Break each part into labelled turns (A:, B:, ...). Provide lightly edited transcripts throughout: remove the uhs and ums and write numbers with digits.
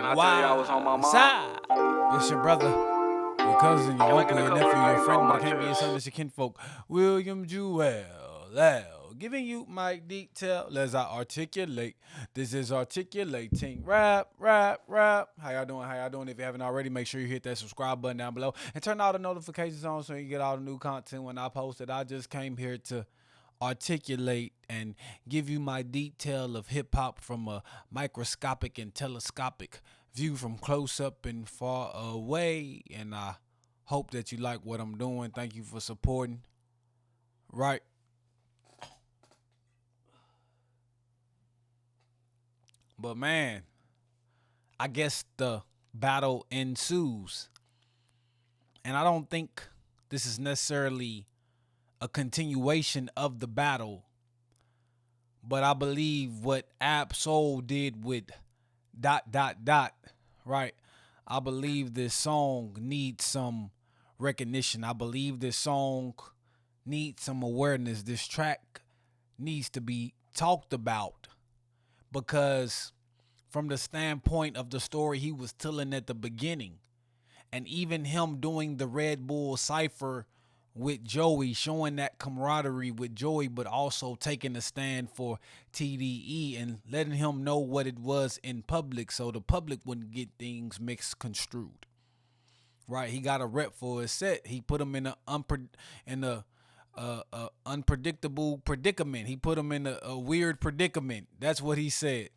A: I tell you I was on my mind?
B: Side. It's your brother, your cousin, your uncle, your nephew, your friend, but it can't be your son, it's your kinfolk. William Jewell, giving you my detail as I articulate. This is articulating rap, rap, rap. How y'all doing? How y'all doing? If you haven't already, make sure you hit that subscribe button down below and turn all the notifications on so you get all the new content when I post it. I just came here to articulate and give you my detail of hip hop from a microscopic and telescopic view from close up and far away. And I hope that you like what I'm doing. Thank you for supporting. Right. But man, I guess the battle ensues. And I don't think this is necessarily a continuation of the battle, but I believe what Ab-Soul did with ... right? I believe this song needs some recognition. I believe this song needs some awareness. This track needs to be talked about because from the standpoint of the story he was telling at the beginning, and even him doing the Red Bull Cypher with Joey, showing that camaraderie with Joey, but also taking a stand for TDE and letting him know what it was in public so the public wouldn't get things mixed construed. Right? He got a rep for his set. He put him in a unpredictable predicament. He put him in a weird predicament. That's what he said.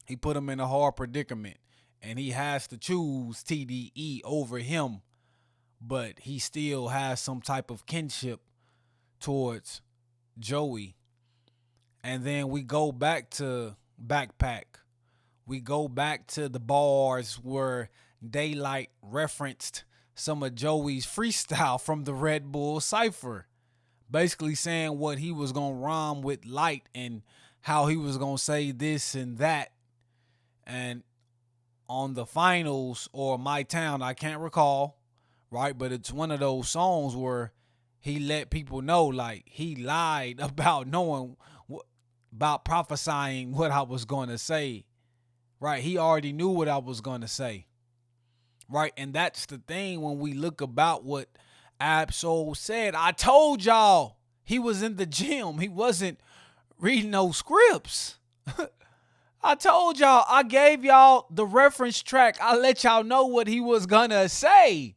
B: He put him in a hard predicament, and he has to choose TDE over him, but he still has some type of kinship towards Joey. And then we go back to Backpack. We go back to the bars where Daylight referenced some of Joey's freestyle from the Red Bull Cypher, basically saying what he was going to rhyme with Light and how he was going to say this and that. And on the finals or My Town, I can't recall, right? But it's one of those songs where he let people know, like, he lied about knowing about prophesying what I was going to say, right? He already knew what I was going to say, right? And that's the thing when we look about what Ab-Soul said. I told y'all he was in the gym. He wasn't reading no scripts. I told y'all, I gave y'all the reference track. I let y'all know what he was gonna say.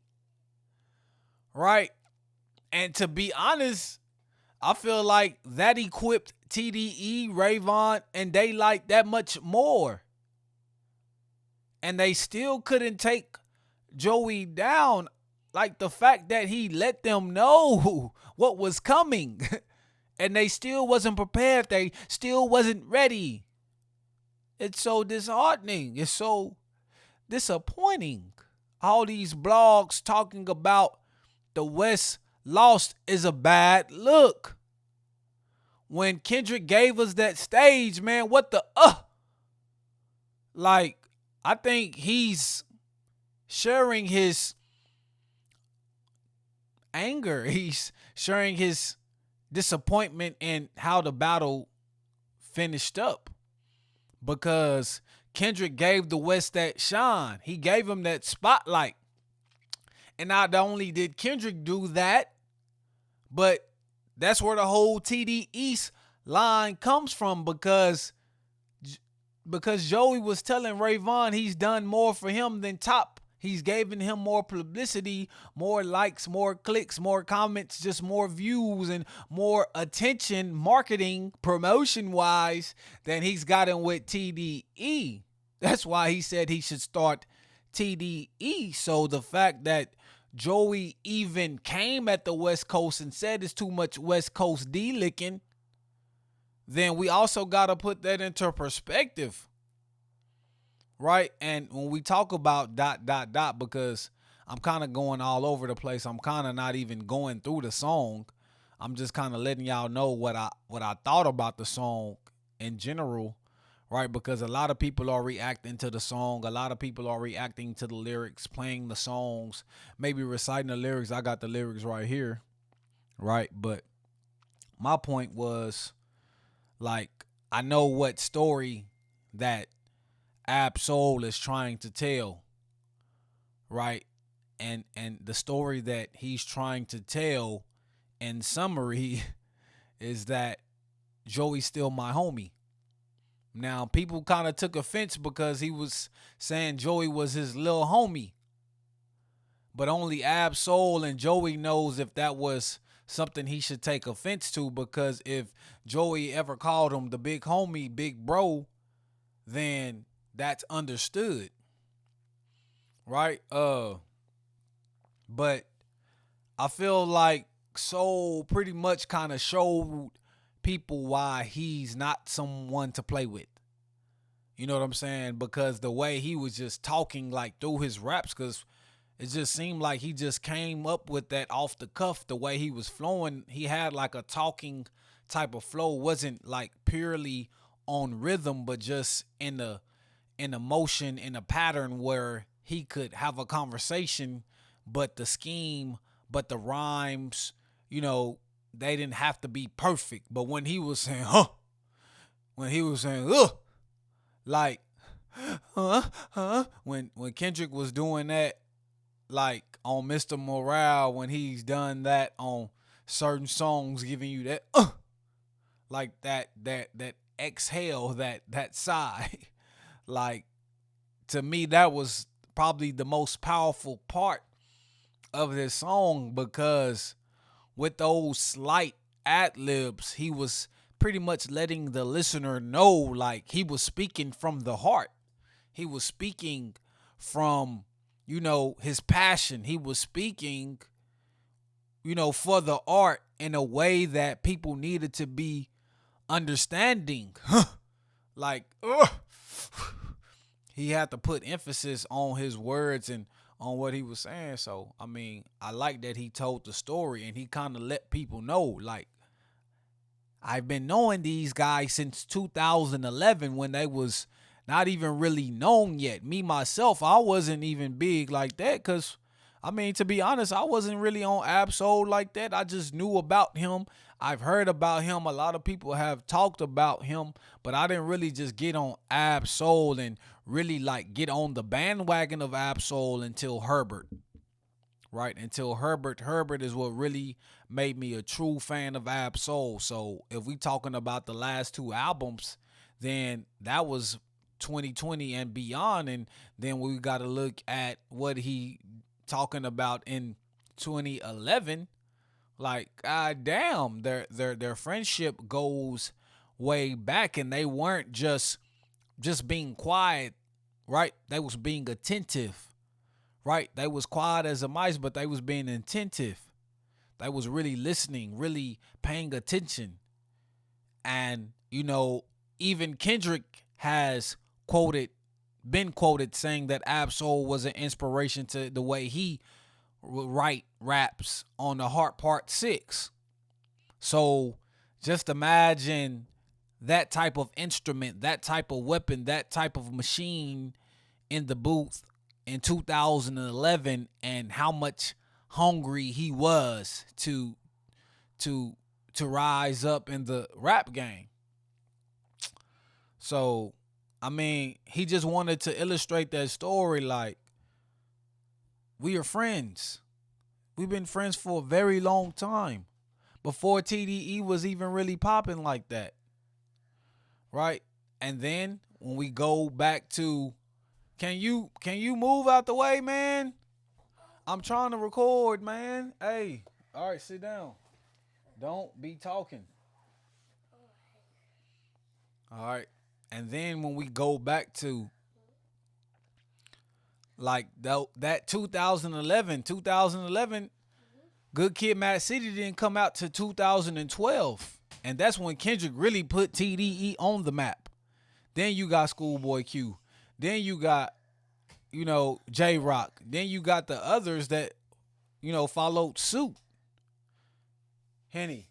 B: Right? And to be honest, I feel like that equipped TDE, Rayvon, and Daylight that much more. And they still couldn't take Joey down. Like the fact that he let them know what was coming. And they still wasn't prepared. They still wasn't ready. It's so disheartening. It's so disappointing. All these blogs talking about the West lost is a bad look. When Kendrick gave us that stage, man, what the Like, I think he's sharing his anger. He's sharing his disappointment in how the battle finished up. Because Kendrick gave the West that shine. He gave him that spotlight. And not only did Kendrick do that, but that's where the whole TD East line comes from because Joey was telling Rayvon he's done more for him than Top. He's given him more publicity, more likes, more clicks, more comments, just more views and more attention, marketing, promotion-wise, than he's gotten with TDE. That's why he said he should start TDE. So the fact that Joey even came at the West Coast and said it's too much West Coast D-licking, then we also got to put that into perspective. Right? And when we talk about ... because I'm kind of going all over the place. I'm kind of not even going through the song. I'm just kind of letting y'all know what I thought about the song in general, right? Because a lot of people are reacting to the song. A lot of people are reacting to the lyrics, playing the songs, maybe reciting the lyrics. I got the lyrics right here, right? But my point was, like, I know what story that Ab-Soul is trying to tell, right? And the story that he's trying to tell in summary is that Joey's still my homie. Now, people kind of took offense because he was saying Joey was his little homie. But only Ab-Soul and Joey knows if that was something he should take offense to, because if Joey ever called him the big homie, big bro, then that's understood. Right? But I feel like Soul pretty much kind of showed people why he's not someone to play with. You know what I'm saying? Because the way he was just talking like through his raps, because it just seemed like he just came up with that off the cuff. The way he was flowing, he had like a talking type of flow. It wasn't like purely on rhythm, but just in a motion, in a pattern where he could have a conversation, but the scheme, but the rhymes, they didn't have to be perfect. But when he was saying, huh, when he was saying, ugh, like, when Kendrick was doing that, like on Mr. Morale, when he's done that on certain songs, giving you that, like that exhale, that sigh, like, to me, that was probably the most powerful part of this song, because with those slight ad libs, he was pretty much letting the listener know, like, he was speaking from the heart. He was speaking from, his passion. He was speaking, for the art in a way that people needed to be understanding. Like, he had to put emphasis on his words and on what he was saying. So, I mean, I like that he told the story and he kind of let people know, like, I've been knowing these guys since 2011 when they was not even really known yet. Me, myself, I wasn't even big like that because, I mean, to be honest, I wasn't really on Ab-Soul like that. I just knew about him. I've heard about him. A lot of people have talked about him, but I didn't really just get on Ab-Soul and really like get on the bandwagon of Ab-Soul until Herbert. Right, until Herbert. Herbert is what really made me a true fan of Ab-Soul. So if we talking about the last two albums, then that was 2020 and beyond. And then we got to look at what he talking about in 2011. Like, god damn, their friendship goes way back, and they weren't just being quiet, right? They was being attentive. Right? They was quiet as a mice, but they was being attentive. They was really listening, really paying attention. And, even Kendrick has been quoted saying that Ab-Soul was an inspiration to the way he write raps on the Heart Part 6. So just imagine that type of instrument, that type of weapon, that type of machine in the booth in 2011, and how much hungry he was to rise up in the rap game. So, I mean, he just wanted to illustrate that story, like, we are friends. We've been friends for a very long time, before TDE was even really popping like that. Right? And then when we go back to, Can you move out the way, man? I'm trying to record, man. Hey, all right, sit down. Don't be talking. All right. And then when we go back to like that 2011, Good Kid, Mad City didn't come out to 2012. And that's when Kendrick really put TDE on the map. Then you got Schoolboy Q. Then you got J Rock. Then you got the others that, followed suit. Henny,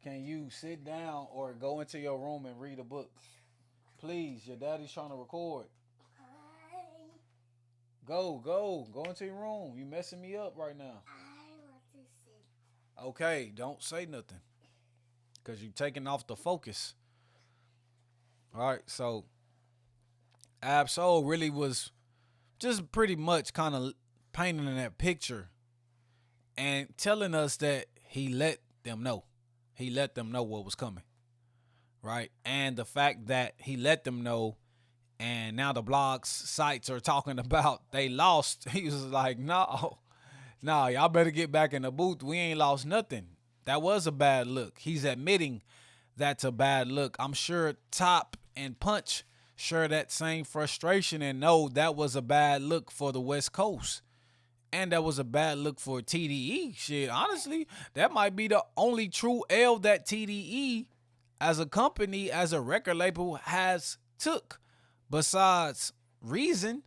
B: can you sit down or go into your room and read a book? Please, your daddy's trying to record. Go into your room. You messing me up right now. Okay, don't say nothing. Because you taking off the focus. All right, so Absol really was just pretty much kind of painting that picture and telling us that he let them know. He let them know what was coming, right? And the fact that he let them know, and now the blogs sites are talking about they lost. He was like, no, no, y'all better get back in the booth. We ain't lost nothing. That was a bad look. He's admitting that's a bad look. I'm sure Top and Punch share that same frustration and know that was a bad look for the West Coast. And that was a bad look for TDE. Shit, honestly, that might be the only true L that TDE as a company, as a record label has took. Besides Reason,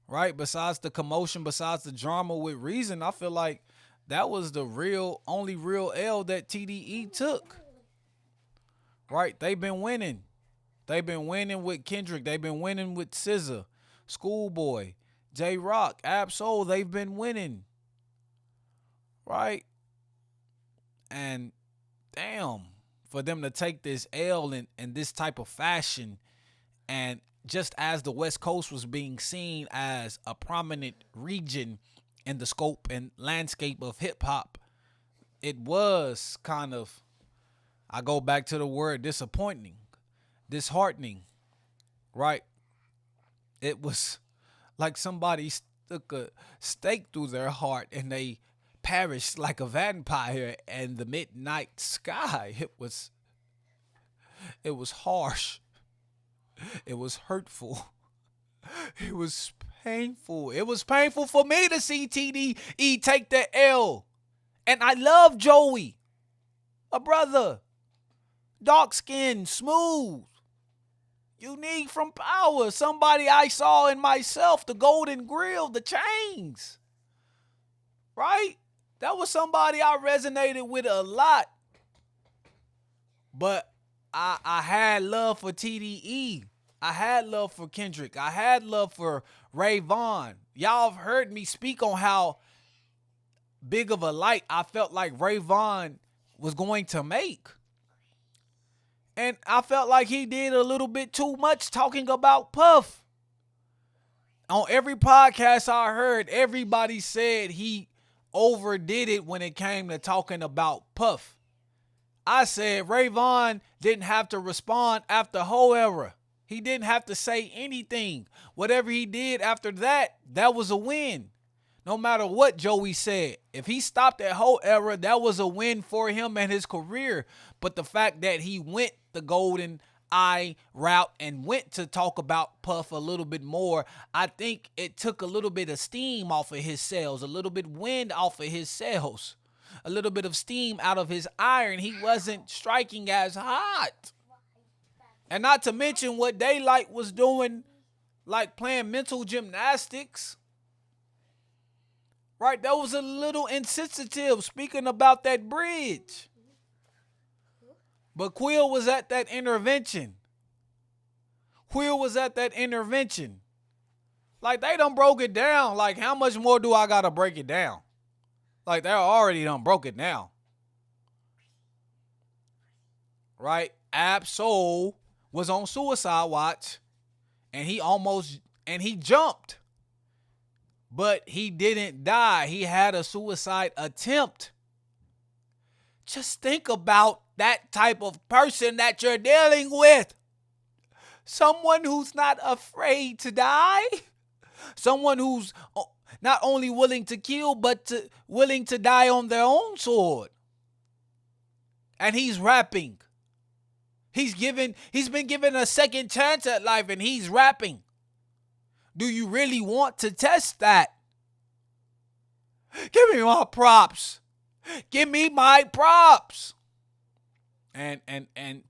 B: right? Besides the commotion, besides the drama with Reason, I feel like that was the only real L that TDE took. Right? They've been winning. They've been winning with Kendrick. They've been winning with SZA, Schoolboy, J Rock, Ab-Soul. They've been winning. Right? And damn, for them to take this L in this type of fashion, and just as the West Coast was being seen as a prominent region in the scope and landscape of hip hop, it was kind of, I go back to the word disappointing, disheartening, right? It was like somebody stuck a stake through their heart and they perished like a vampire in the midnight sky. It was harsh. It was hurtful. It was painful. It was painful for me to see TDE take the L. And I love Joey, a brother. Dark skin, smooth, unique from Power. Somebody I saw in myself, the golden grill, the chains. Right? That was somebody I resonated with a lot. But I had love for TDE. I had love for Kendrick. I had love for Ray Vaughn. Y'all have heard me speak on how big of a light I felt like Ray Vaughn was going to make. And I felt like he did a little bit too much talking about Puff. On every podcast I heard, everybody said he overdid it when it came to talking about Puff. I said Ray Vaughn didn't have to respond after Whole Era. He didn't have to say anything. Whatever he did after that, that was a win. No matter what Joey said, if he stopped at Whole Era, that was a win for him and his career. But the fact that he went the Golden Eye route and went to talk about Puff a little bit more, I think it took a little bit of steam off of his sails, a little bit wind off of his sails, a little bit of steam out of his iron. He wasn't striking as hot. And not to mention what Daylight was doing, like playing mental gymnastics. Right? That was a little insensitive, speaking about that bridge. But Quill was at that intervention. Like, they done broke it down. Like, how much more do I gotta break it down? Like, they already done broke it down. Right? Ab-Soul was on suicide watch, and he jumped. But he didn't die. He had a suicide attempt. Just think about that type of person that you're dealing with. Someone who's not afraid to die. Someone who's not only willing to kill, but willing to die on their own sword. And he's rapping. He's been given a second chance at life, and he's rapping. Do you really want to test that? Give me my props. Give me my props. And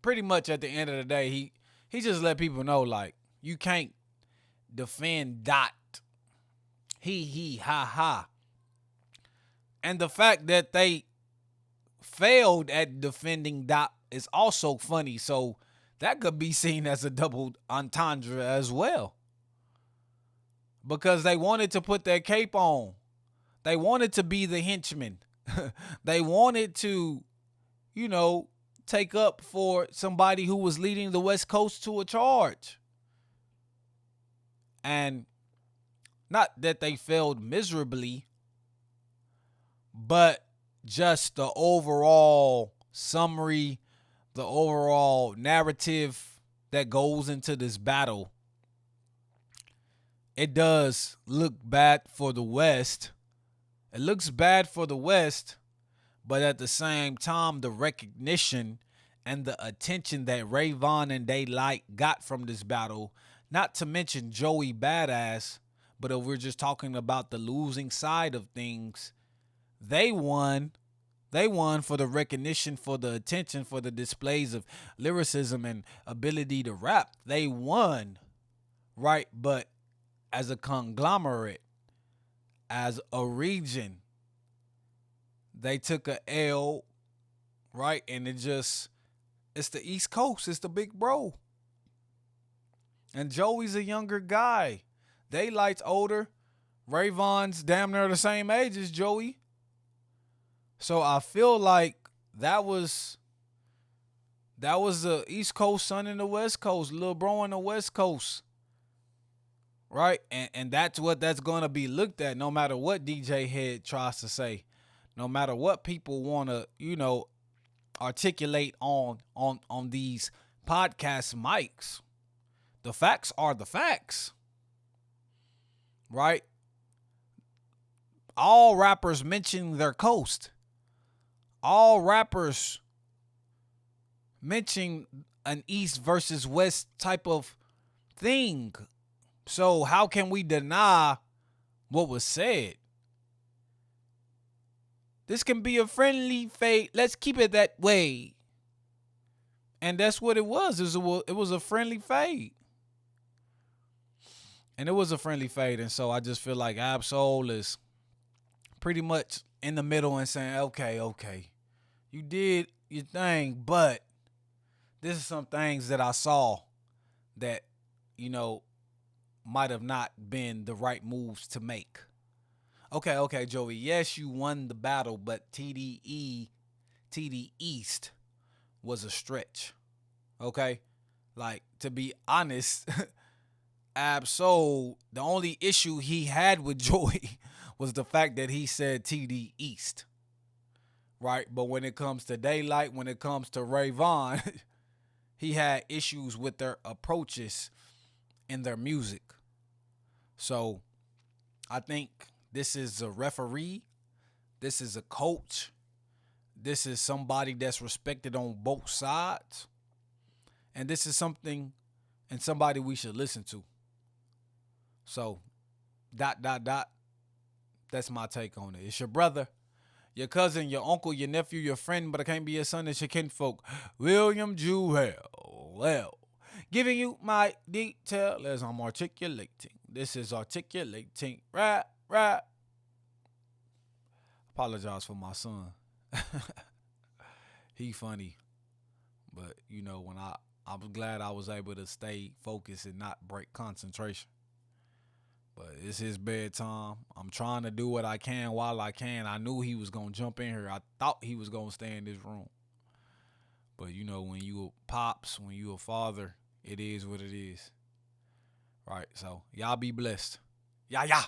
B: pretty much at the end of the day, he just let people know, like, you can't defend Dot. He, ha, ha. And the fact that they failed at defending Dot is also funny. So that could be seen as a double entendre as well. Because they wanted to put their cape on. They wanted to be the henchmen. They wanted to, take up for somebody who was leading the West Coast to a charge. And not that they failed miserably, but just the overall summary, the overall narrative that goes into this battle, it does look bad for the West. It looks bad for the West, but at the same time, the recognition and the attention that Rayvon and Daylight got from this battle, not to mention Joey Badass, but if we're just talking about the losing side of things, they won. They won for the recognition, for the attention, for the displays of lyricism and ability to rap. They won, right? But as a conglomerate, as a region, they took a L, right? And it's the East Coast. It's the big bro. And Joey's a younger guy. Daylight's older. Rayvon's damn near the same age as Joey. So I feel like that was the East Coast son in the West Coast, little bro in the West Coast. Right? And that's what that's gonna be looked at no matter what DJ Head tries to say. No matter what people wanna, articulate on these podcast mics. The facts are the facts. Right? All rappers mention their coast. All rappers mention an East versus West type of thing. So how can we deny what was said? This can be a friendly fade. Let's keep it that way. And that's what it was. It was a friendly fade. And it was a friendly fade. And so I just feel like Ab-Soul is pretty much in the middle and saying, okay, you did your thing, but this is some things that I saw that, might have not been the right moves to make. Okay, Joey. Yes, you won the battle, but TD East was a stretch. Okay? Like, to be honest, Ab-Soul, the only issue he had with Joey was the fact that he said TD East. Right? But when it comes to Daylight, when it comes to Rayvon, he had issues with their approaches in their music. So I think this is a referee. This is a coach. This is somebody that's respected on both sides. And this is something and somebody we should listen to. So, ... That's my take on it. It's your brother, your cousin, your uncle, your nephew, your friend, but I can't be your son, it's your kinfolk, William Jewell. Well, giving you my detail as I'm articulating. This is articulating. Rap. Apologize for my son. He funny. But, when I was glad I was able to stay focused and not break concentration. But it's his bedtime. I'm trying to do what I can while I can. I knew he was going to jump in here. I thought he was going to stay in this room. But, when you a pops, when you a father, it is what it is. Right, so y'all be blessed. Yeah.